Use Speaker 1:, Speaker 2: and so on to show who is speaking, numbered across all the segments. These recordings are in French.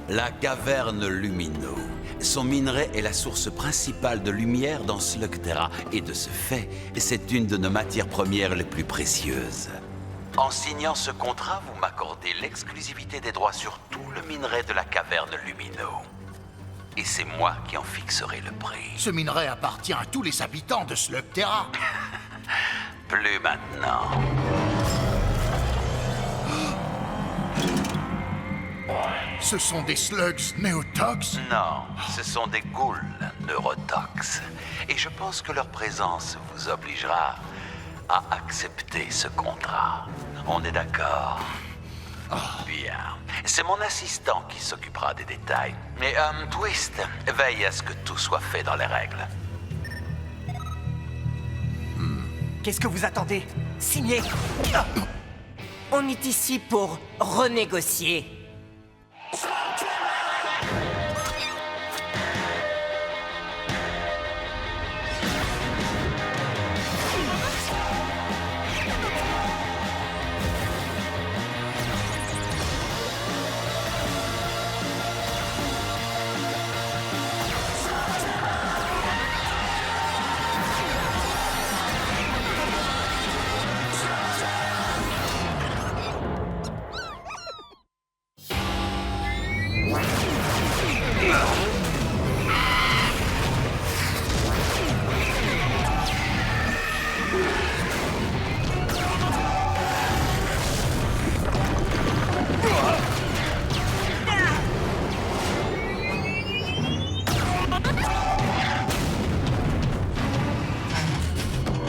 Speaker 1: La caverne Lumino. Son minerai est la source principale de lumière dans Slugterra, et de ce fait, c'est une de nos matières premières les plus précieuses. En signant ce contrat, vous m'accordez l'exclusivité des droits sur tout le minerai de la caverne Lumino. Et c'est moi qui en fixerai le prix.
Speaker 2: Ce minerai appartient à tous les habitants de Slugterra.
Speaker 1: Plus maintenant.
Speaker 2: Ce sont des slugs néotox?
Speaker 1: Non, ce sont des ghouls neurotox. Et je pense que leur présence vous obligera à accepter ce contrat. On est d'accord? Bien. C'est mon assistant qui s'occupera des détails. Mais, Twist, veille à ce que tout soit fait dans les règles.
Speaker 3: Qu'est-ce que vous attendez? Signez! On est ici pour renégocier.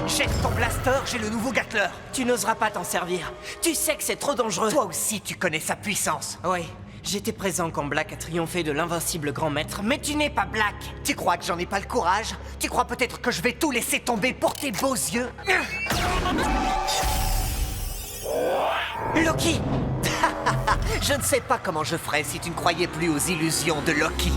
Speaker 3: Jette ton blaster, j'ai le nouveau Gatler. Tu n'oseras pas t'en servir. Tu sais que c'est trop dangereux. Toi aussi, tu connais sa puissance. Oui, j'étais présent quand Black a triomphé de l'invincible grand maître, mais tu n'es pas Black. Tu crois que j'en ai pas le courage? Tu crois peut-être que je vais tout laisser tomber pour tes beaux yeux? Loki! Je ne sais pas comment je ferais si tu ne croyais plus aux illusions de Loki.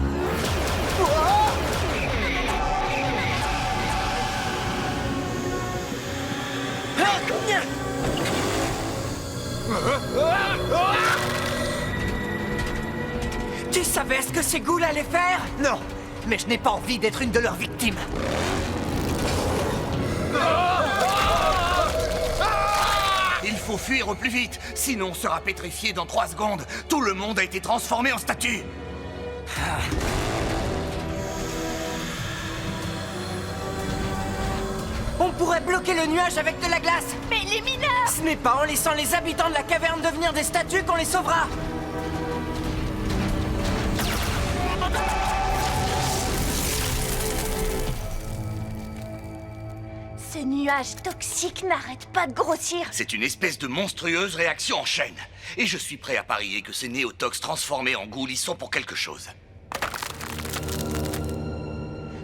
Speaker 3: Tu savais ce que ces ghouls allaient faire? Non, mais je n'ai pas envie d'être une de leurs victimes.
Speaker 2: Il faut fuir au plus vite, sinon on sera pétrifié dans 3 secondes. Tout le monde a été transformé en statue.
Speaker 3: On pourrait bloquer le nuage avec de la glace.
Speaker 4: Mais les mineurs!
Speaker 3: Ce n'est pas en laissant les habitants de la caverne devenir des statues qu'on les sauvera.
Speaker 4: Ce nuage toxique n'arrête pas de grossir.
Speaker 2: C'est une espèce de monstrueuse réaction en chaîne. Et je suis prêt à parier que ces néotox transformés en ghouls y sont pour quelque chose.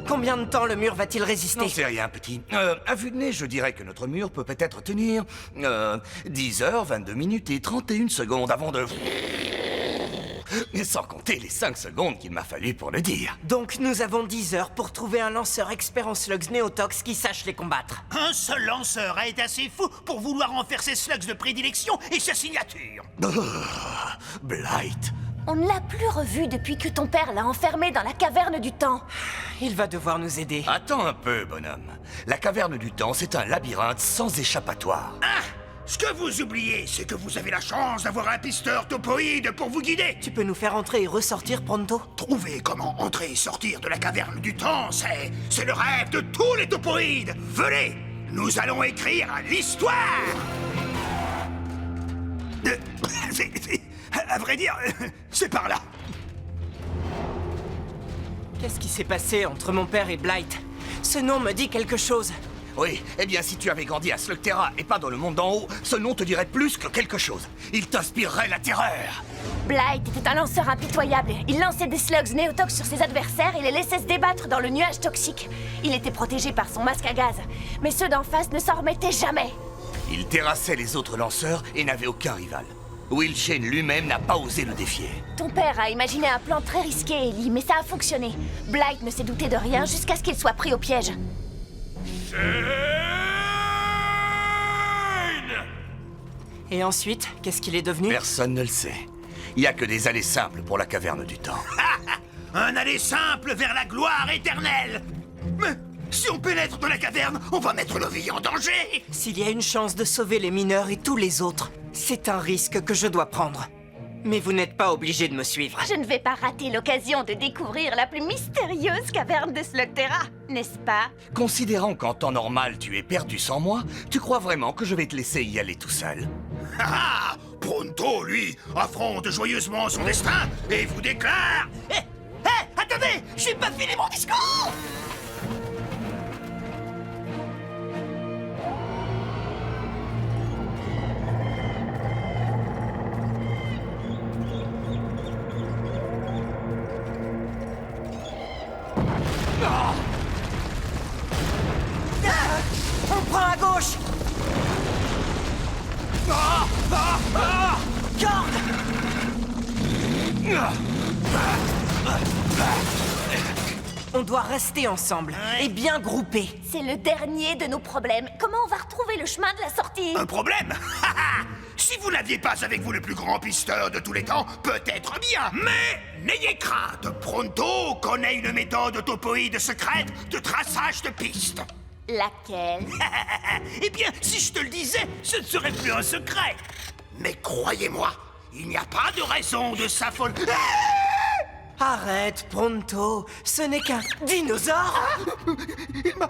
Speaker 3: Combien de temps le mur va-t-il résister?
Speaker 2: Non, c'est rien, petit. À vue de nez, je dirais que notre mur peut peut-être tenir 10 heures, 22 minutes et 31 secondes avant de... Sans compter les 5 secondes qu'il m'a fallu pour le dire.
Speaker 3: Donc nous avons 10 heures pour trouver un lanceur expert en slugs néotox qui sache les combattre.
Speaker 5: Un seul lanceur a été assez fou pour vouloir en faire ses slugs de prédilection et sa signature.
Speaker 2: Blight.
Speaker 4: On ne l'a plus revu depuis que ton père l'a enfermé dans la caverne du temps.
Speaker 3: Il va devoir nous aider.
Speaker 2: Attends un peu, bonhomme. La caverne du temps, c'est un labyrinthe sans échappatoire.
Speaker 5: Ah! Ce que vous oubliez, c'est que vous avez la chance d'avoir un pisteur topoïde pour vous guider.
Speaker 3: Tu peux nous faire entrer et ressortir pronto?
Speaker 5: Trouver comment entrer et sortir de la caverne du temps, c'est le rêve de tous les topoïdes. Venez, nous allons écrire l'histoire. À vrai dire, c'est par là.
Speaker 3: Qu'est-ce qui s'est passé entre mon père et Blight? Ce nom me dit quelque chose.
Speaker 2: Oui, eh bien si tu avais grandi à Slugterra et pas dans le monde d'en haut, ce nom te dirait plus que quelque chose. Il t'inspirerait la terreur.
Speaker 4: Blight était un lanceur impitoyable. Il lançait des slugs néotox sur ses adversaires et les laissait se débattre dans le nuage toxique. Il était protégé par son masque à gaz, mais ceux d'en face ne s'en remettaient jamais.
Speaker 2: Il terrassait les autres lanceurs et n'avait aucun rival. Will Shane lui-même n'a pas osé le défier.
Speaker 4: Ton père a imaginé un plan très risqué, Ellie, mais ça a fonctionné. Blight ne s'est douté de rien jusqu'à ce qu'il soit pris au piège.
Speaker 3: Et ensuite, qu'est-ce qu'il est devenu?
Speaker 2: Personne ne le sait. Il n'y a que des allées simples pour la caverne du temps.
Speaker 5: Un aller simple vers la gloire éternelle. Mais si on pénètre dans la caverne, on va mettre nos vies en danger.
Speaker 3: S'il y a une chance de sauver les mineurs et tous les autres, c'est un risque que je dois prendre. Mais vous n'êtes pas obligé de me suivre.
Speaker 4: Je ne vais pas rater l'occasion de découvrir la plus mystérieuse caverne de Slugterra, n'est-ce pas?
Speaker 2: Considérant qu'en temps normal, tu es perdu sans moi, tu crois vraiment que je vais te laisser y aller tout seul?
Speaker 5: Ah, Pronto, lui, affronte joyeusement son destin et vous déclare...
Speaker 3: Hé, attendez, j'ai pas fini mon discours. On prend à gauche. Corde. On doit rester ensemble et bien groupés.
Speaker 4: C'est le dernier de nos problèmes. Comment on va retrouver le chemin de la sortie?
Speaker 5: Un problème? Si vous n'aviez pas avec vous le plus grand pisteur de tous les temps, peut-être bien. Mais n'ayez crainte, Pronto connaît une méthode topoïde secrète de traçage de pistes.
Speaker 4: Laquelle?
Speaker 5: Eh bien, si je te le disais, ce ne serait plus un secret. Mais croyez-moi, il n'y a pas de raison de s'affoler.
Speaker 3: Arrête, Pronto. Ce n'est qu'un dinosaure.
Speaker 5: Il m'a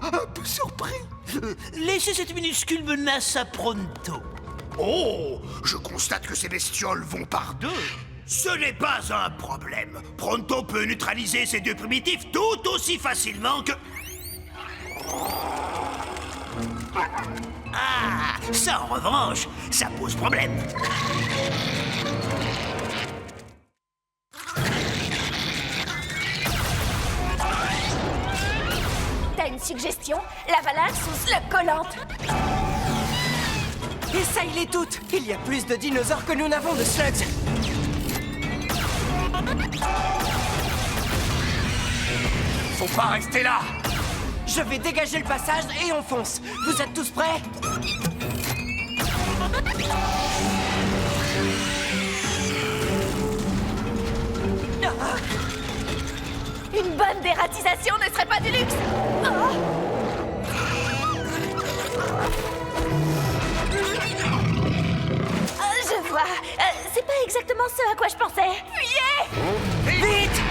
Speaker 5: un peu surpris.
Speaker 6: Laissez cette minuscule menace à Pronto.
Speaker 5: Oh, je constate que ces bestioles vont par deux. Ce n'est pas un problème. Pronto peut neutraliser ces deux primitifs tout aussi facilement que... Ah, ça en revanche, ça pose problème.
Speaker 4: T'as une suggestion? L'avalanche sous slug collante.
Speaker 3: Essaye-les toutes. Il y a plus de dinosaures que nous n'avons de slugs.
Speaker 2: Faut pas rester là!
Speaker 3: Je vais dégager le passage et on fonce. Vous êtes tous prêts?
Speaker 4: Une bonne dératisation ne serait pas du luxe. Oh. Je vois. C'est pas exactement ce à quoi je pensais. Fuyez!
Speaker 3: Vite!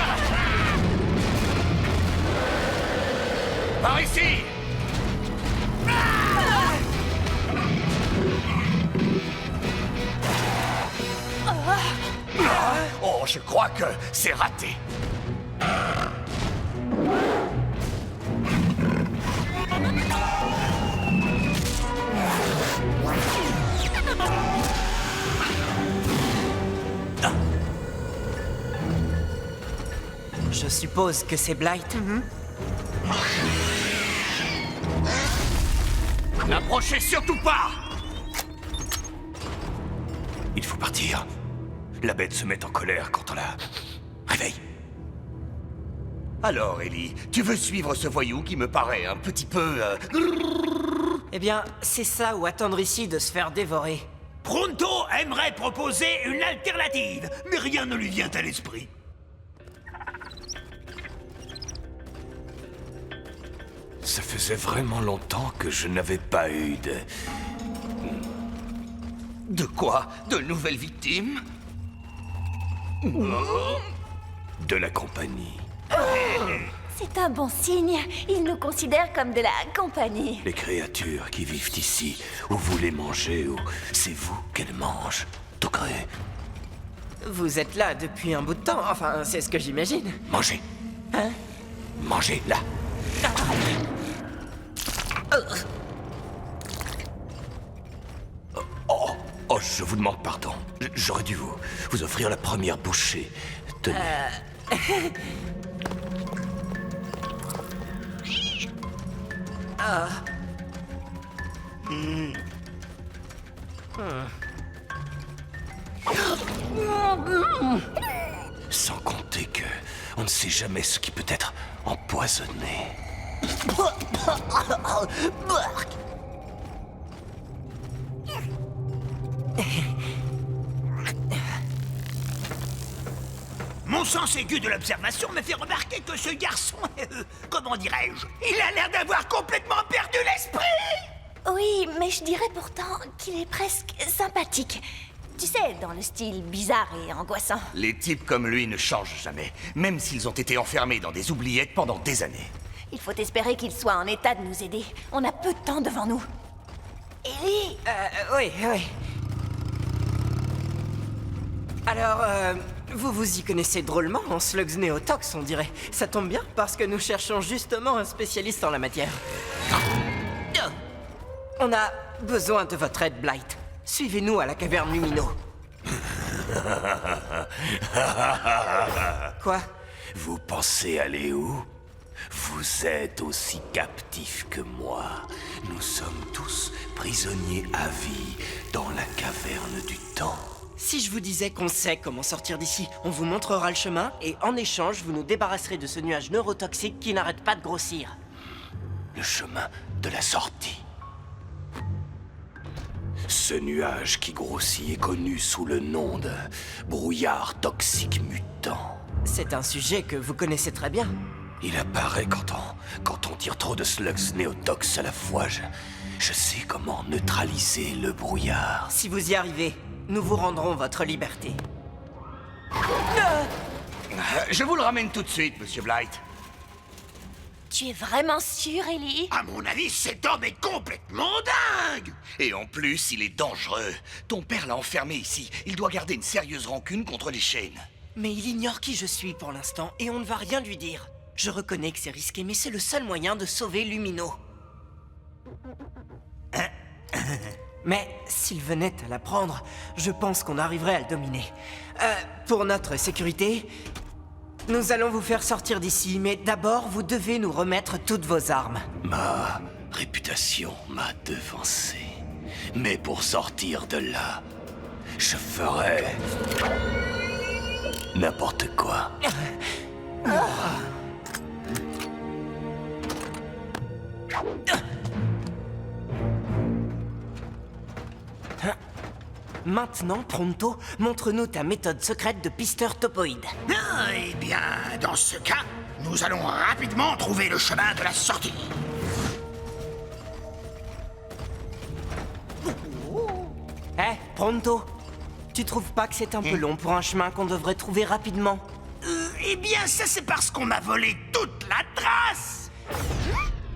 Speaker 2: Par ici! Oh, je crois que c'est raté.
Speaker 3: Je suppose que c'est Blight.
Speaker 2: N'approchez surtout pas! Il faut partir. La bête se met en colère quand on la réveille. Alors, Ellie, tu veux suivre ce voyou qui me paraît un petit peu...
Speaker 3: Eh bien, c'est ça ou attendre ici de se faire dévorer.
Speaker 5: Pronto aimerait proposer une alternative, mais rien ne lui vient à l'esprit.
Speaker 2: Ça faisait vraiment longtemps que je n'avais pas eu de... De quoi? De nouvelles victimes? De la compagnie.
Speaker 4: C'est un bon signe. Ils nous considèrent comme de la compagnie.
Speaker 2: Les créatures qui vivent ici, ou vous les mangez, ou c'est vous qu'elles mangent. Tokare,
Speaker 3: Vous êtes là depuis un bout de temps. Enfin, c'est ce que j'imagine.
Speaker 2: mangez.
Speaker 3: Hein?
Speaker 2: Mangez, là. Oh, je vous demande pardon. J'aurais dû vous offrir la première bouchée. Tenez. Sans compter que on ne sait jamais ce qui peut être empoisonné.
Speaker 5: Mon sens aigu de l'observation me fait remarquer que ce garçon, comment dirais-je, il a l'air d'avoir complètement perdu l'esprit.
Speaker 4: Oui, mais je dirais pourtant qu'il est presque sympathique. Tu sais, dans le style bizarre et angoissant.
Speaker 2: Les types comme lui ne changent jamais, même s'ils ont été enfermés dans des oubliettes pendant des années.
Speaker 4: Il faut espérer qu'il soit en état de nous aider. On a peu de temps devant nous. Ellie!
Speaker 3: Oui. Alors, vous vous y connaissez drôlement en slugs néotox, on dirait. Ça tombe bien, parce que nous cherchons justement un spécialiste en la matière. On a besoin de votre aide, Blight. Suivez-nous à la caverne Lumino. Quoi?
Speaker 7: Vous pensez aller où? Vous êtes aussi captifs que moi. Nous sommes tous prisonniers à vie dans la caverne du temps.
Speaker 3: Si je vous disais qu'on sait comment sortir d'ici, on vous montrera le chemin et en échange, vous nous débarrasserez de ce nuage neurotoxique qui n'arrête pas de grossir.
Speaker 7: Le chemin de la sortie. Ce nuage qui grossit est connu sous le nom de brouillard toxique mutant.
Speaker 3: C'est un sujet que vous connaissez très bien.
Speaker 7: Il apparaît quand on tire trop de slugs néotox à la fois. Je sais comment neutraliser le brouillard.
Speaker 3: Si vous y arrivez, nous vous rendrons votre liberté.
Speaker 2: Je vous le ramène tout de suite, Monsieur Blight.
Speaker 4: Tu es vraiment sûr, Ellie?
Speaker 5: À mon avis, cet homme est complètement dingue.
Speaker 2: Et en plus, il est dangereux. Ton père l'a enfermé ici. Il doit garder une sérieuse rancune contre les chaînes.
Speaker 3: Mais il ignore qui je suis pour l'instant et on ne va rien lui dire. Je reconnais que c'est risqué, mais c'est le seul moyen de sauver Lumino. Mais s'il venait à l'apprendre, je pense qu'on arriverait à le dominer. Pour notre sécurité, nous allons vous faire sortir d'ici, mais d'abord, vous devez nous remettre toutes vos armes.
Speaker 7: Ma réputation m'a devancé. Mais pour sortir de là, je ferai n'importe quoi.
Speaker 3: Maintenant, Pronto, montre-nous ta méthode secrète de pisteur topoïde.
Speaker 5: Eh bien, dans ce cas, nous allons rapidement trouver le chemin de la sortie.
Speaker 3: Pronto, tu trouves pas que c'est un peu long pour un chemin qu'on devrait trouver rapidement?
Speaker 5: Eh bien, ça c'est parce qu'on m'a volé toute la trace.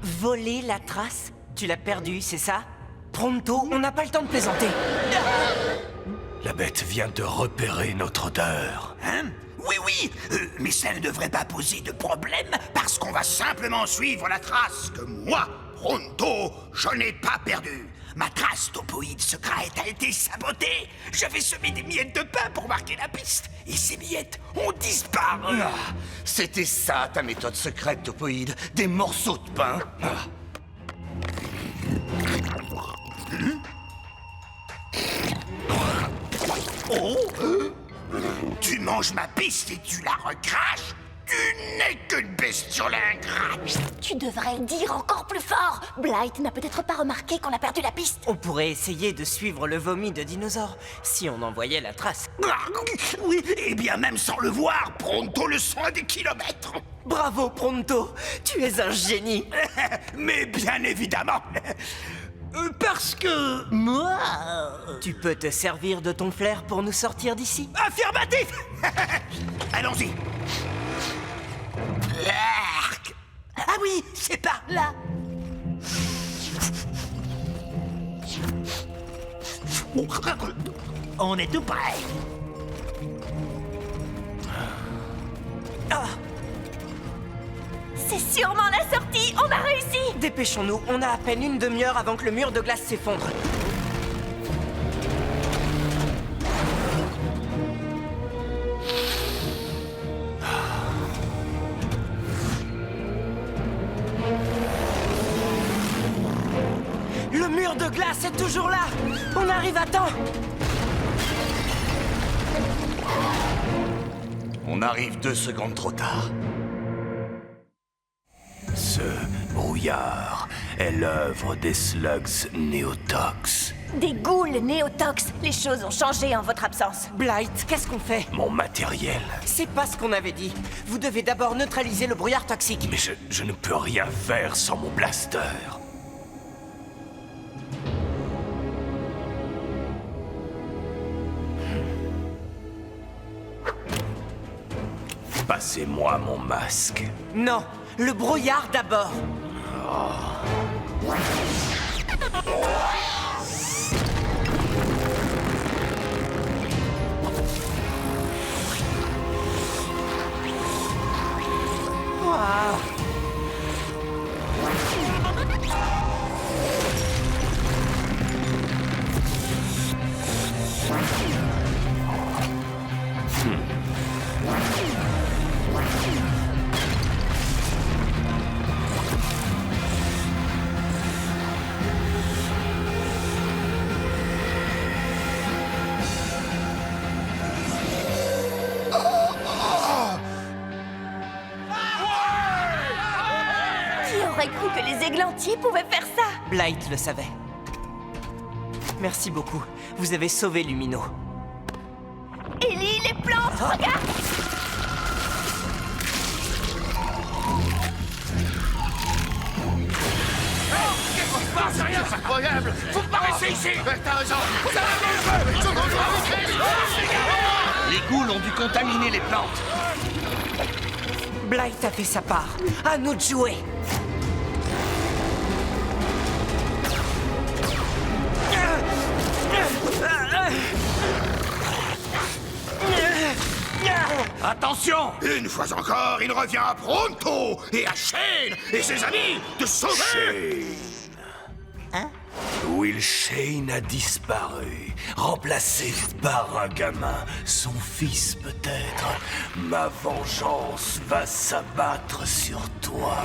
Speaker 3: Voler la trace? Tu l'as perdue, c'est ça? Pronto, on n'a pas le temps de plaisanter.
Speaker 7: La bête vient de repérer notre odeur.
Speaker 5: Hein? Oui, mais ça ne devrait pas poser de problème parce qu'on va simplement suivre la trace que moi, Pronto, je n'ai pas perdue. Ma trace topoïde secrète a été sabotée. J'avais semé des miettes de pain pour marquer la piste et ces miettes ont disparu.
Speaker 2: Ah, c'était ça, ta méthode secrète, topoïde. Des morceaux de pain.
Speaker 5: Oh! Tu manges ma piste et tu la recraches? Tu n'es qu'une bestiole ingrate!
Speaker 4: Tu devrais le dire encore plus fort. Blight n'a peut-être pas remarqué qu'on a perdu la piste.
Speaker 3: On pourrait essayer de suivre le vomi de dinosaure, si on en voyait la trace.
Speaker 5: Oui, et bien même sans le voir, Pronto le sent à des kilomètres!
Speaker 3: Bravo, Pronto, tu es un génie.
Speaker 5: Mais bien évidemment! Parce que... moi...
Speaker 3: Tu peux te servir de ton flair pour nous sortir d'ici?
Speaker 5: Affirmatif! Allons-y! Ah oui, c'est par là! On est tout près!
Speaker 4: C'est sûrement la sortie. On a réussi.
Speaker 3: Dépêchons-nous, on a à peine une demi-heure avant que le mur de glace s'effondre. Le mur de glace est toujours là. On arrive à temps.
Speaker 2: On arrive 2 secondes trop tard.
Speaker 7: Ce brouillard est l'œuvre des slugs néotox.
Speaker 4: Des ghouls néotox. Les choses ont changé en votre absence.
Speaker 3: Blight, qu'est-ce qu'on fait?
Speaker 7: Mon matériel.
Speaker 3: C'est pas ce qu'on avait dit. Vous devez d'abord neutraliser le brouillard toxique.
Speaker 7: Mais je ne peux rien faire sans mon blaster. Passez-moi mon masque.
Speaker 3: Non, le brouillard d'abord. Waouh.
Speaker 4: Qui aurait cru que les églantiers pouvaient faire ça?
Speaker 3: Blight le savait. Merci beaucoup. Vous avez sauvé Lumino.
Speaker 4: Ellie, les plantes, regarde!
Speaker 5: C'est rien, c'est incroyable! Vous me paraissez ici! T'as raison! Vous avez dangereux! Ils sont dangereux!
Speaker 2: Les ghouls ont dû contaminer les plantes.
Speaker 3: Blight a fait sa part. À nous de jouer.
Speaker 2: Attention!
Speaker 5: Une fois encore, il revient à Pronto et à Shane et ses amis de sauver!
Speaker 7: Will Shane a disparu, remplacé par un gamin, son fils peut-être. Ma vengeance va s'abattre sur toi.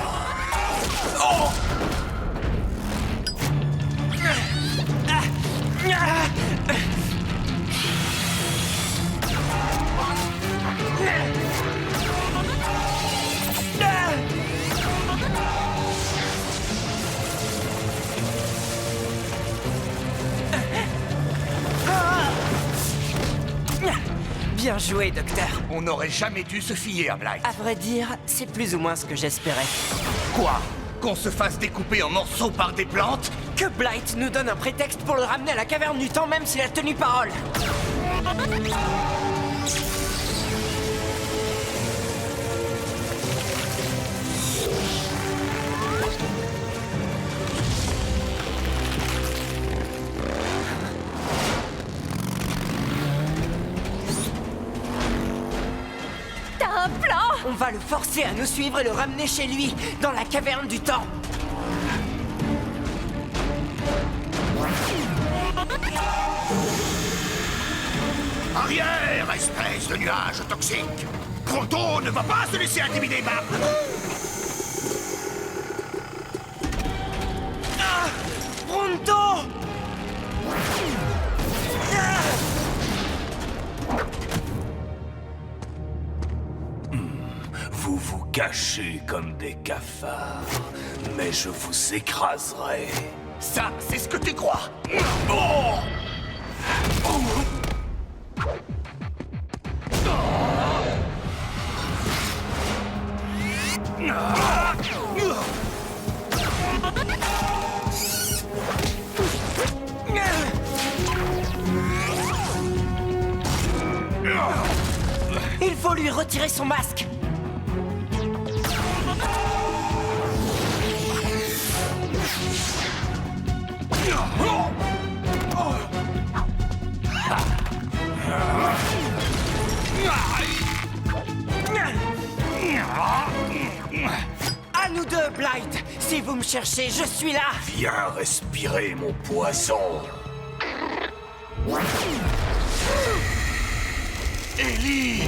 Speaker 3: Bien joué, docteur.
Speaker 2: On n'aurait jamais dû se fier à Blight.
Speaker 3: À vrai dire, c'est plus ou moins ce que j'espérais.
Speaker 2: Quoi? Qu'on se fasse découper en morceaux par des plantes?
Speaker 3: Que Blight nous donne un prétexte pour le ramener à la caverne du temps, même s'il a tenu parole.
Speaker 4: T'as un plan?
Speaker 3: On va le forcer à nous suivre et le ramener chez lui, dans la caverne du temps.
Speaker 5: Arrière, espèce de nuage toxique! Pronto ne va pas se laisser intimider, Bap!
Speaker 3: Pronto!
Speaker 7: Vous vous cachez comme des cafards, mais je vous écraserai.
Speaker 2: Ça, c'est ce que tu crois.
Speaker 3: Il faut lui retirer son masque. À nous deux, Blight. Si vous me cherchez, je suis là.
Speaker 7: Viens respirer mon poison.
Speaker 2: Ellie!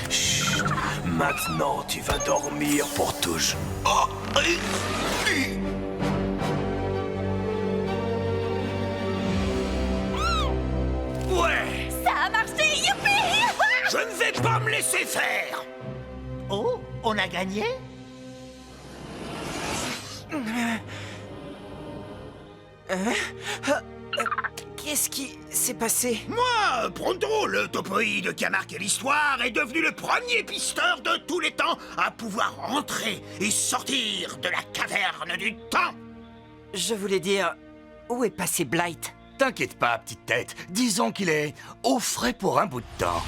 Speaker 7: Chut. Maintenant, tu vas dormir pour toujours.
Speaker 2: Ouais!
Speaker 4: Ça a marché!
Speaker 5: Je ne vais pas me laisser faire.
Speaker 6: Oh, on a gagné?
Speaker 3: Qu'est-ce qui s'est passé?
Speaker 5: Moi, Pronto, le topoïde qui a marqué l'histoire, est devenu le premier pisteur de tous les temps à pouvoir entrer et sortir de la caverne du temps.
Speaker 3: Je voulais dire... Où est passé Blight?
Speaker 2: T'inquiète pas, petite tête. Disons qu'il est au frais pour un bout de temps.